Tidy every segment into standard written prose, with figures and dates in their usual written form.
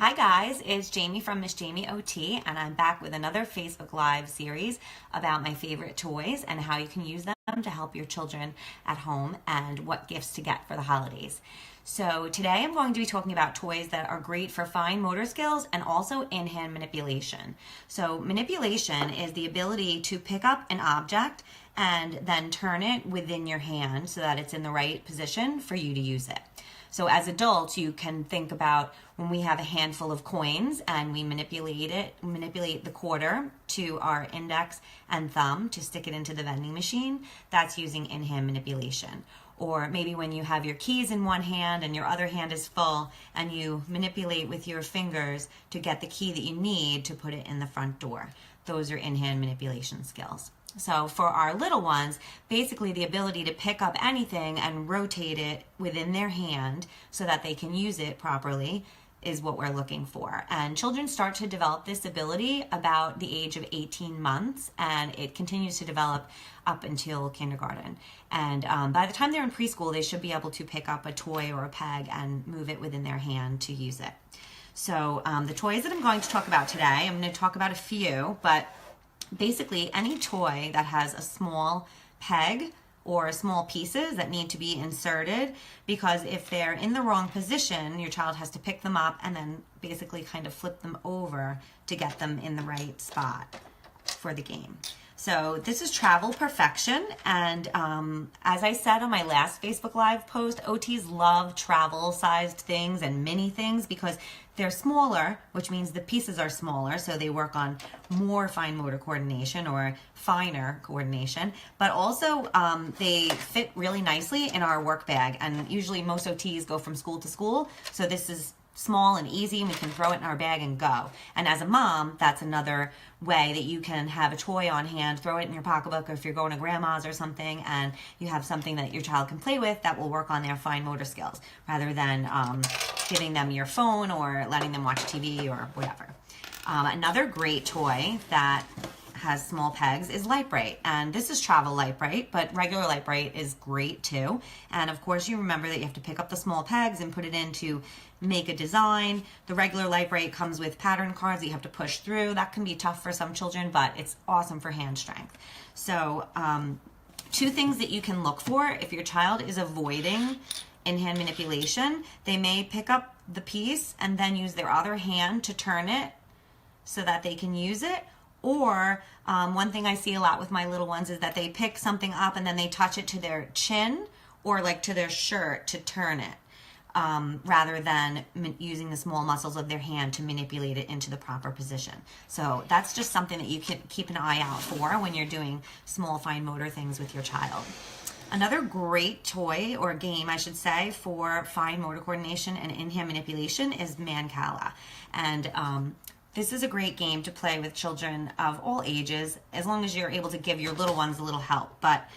Hi guys, it's Jamie from Miss Jamie OT, and I'm back with another Facebook Live series about my favorite toys and how you can use them to help your children at home and what gifts to get for the holidays. So today I'm going to be talking about toys that are great for fine motor skills and also in-hand manipulation. So manipulation is the ability to pick up an object and then turn it within your hand so that it's in the right position for you to use it. So as adults, you can think about when we have a handful of coins and we manipulate the quarter to our index and thumb to stick it into the vending machine. That's using in-hand manipulation. Or maybe when you have your keys in one hand and your other hand is full and you manipulate with your fingers to get the key that you need to put it in the front door. Those are in-hand manipulation skills. So for our little ones, basically the ability to pick up anything and rotate it within their hand so that they can use it properly is what we're looking for. And children start to develop this ability about the age of 18 months, and it continues to develop up until kindergarten. And by the time they're in preschool, they should be able to pick up a toy or a peg and move it within their hand to use it. So the toys that I'm going to talk about today, I'm going to talk about a few, but basically any toy that has a small peg or small pieces that need to be inserted, because if they're in the wrong position, your child has to pick them up and then basically kind of flip them over to get them in the right spot for the game. So this is Travel Perfection, and as I said on my last Facebook Live post, OTs love travel-sized things and mini things because they're smaller, which means the pieces are smaller, so they work on more fine motor coordination or finer coordination, but also they fit really nicely in our work bag, and usually most OTs go from school to school, so this is small and easy, and we can throw it in our bag and go. And as a mom, that's another way that you can have a toy on hand, throw it in your pocketbook, or if you're going to grandma's or something and you have something that your child can play with that will work on their fine motor skills, rather than giving them your phone or letting them watch TV or whatever. Another great toy that has small pegs is Light Bright, and this is travel Light Bright, but regular Light Bright is great too. And of course you remember that you have to pick up the small pegs and put it in to make a design. The regular Light Bright comes with pattern cards that you have to push through. That can be tough for some children, but it's awesome for hand strength. So two things that you can look for if your child is avoiding in-hand manipulation: they may pick up the piece and then use their other hand to turn it so that they can use it. Or one thing I see a lot with my little ones is that they pick something up and then they touch it to their chin or like to their shirt to turn it, rather than using the small muscles of their hand to manipulate it into the proper position. So that's just something that you can keep an eye out for when you're doing small fine motor things with your child. Another great toy, or game I should say, for fine motor coordination and in-hand manipulation is Mancala. And this is a great game to play with children of all ages, as long as you're able to give your little ones a little help. But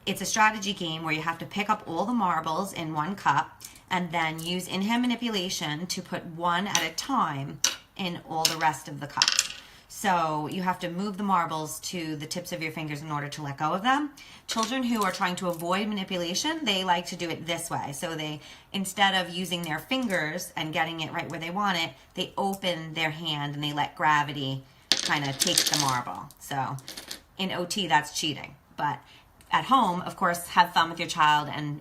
it's a strategy game where you have to pick up all the marbles in one cup and then use in-hand manipulation to put one at a time in all the rest of the cups. So you have to move the marbles to the tips of your fingers in order to let go of them. Children who are trying to avoid manipulation, they like to do it this way. So they, instead of using their fingers and getting it right where they want it, they open their hand and they let gravity kind of take the marble. So in OT, that's cheating. But at home, of course, have fun with your child and,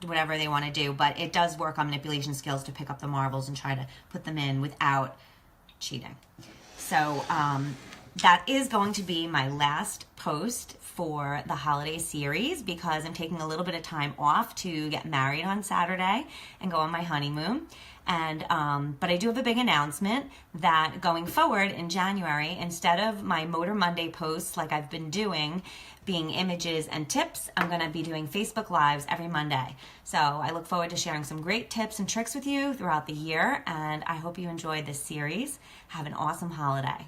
whatever they want to do. But it does work on manipulation skills to pick up the marbles and try to put them in without cheating. So that is going to be my last post for the holiday series, because I'm taking a little bit of time off to get married on Saturday and go on my honeymoon. And but I do have a big announcement that going forward in January, instead of my Motor Monday posts like I've been doing, being images and tips, I'm going to be doing Facebook Lives every Monday. So I look forward to sharing some great tips and tricks with you throughout the year, and I hope you enjoyed this series. Have an awesome holiday.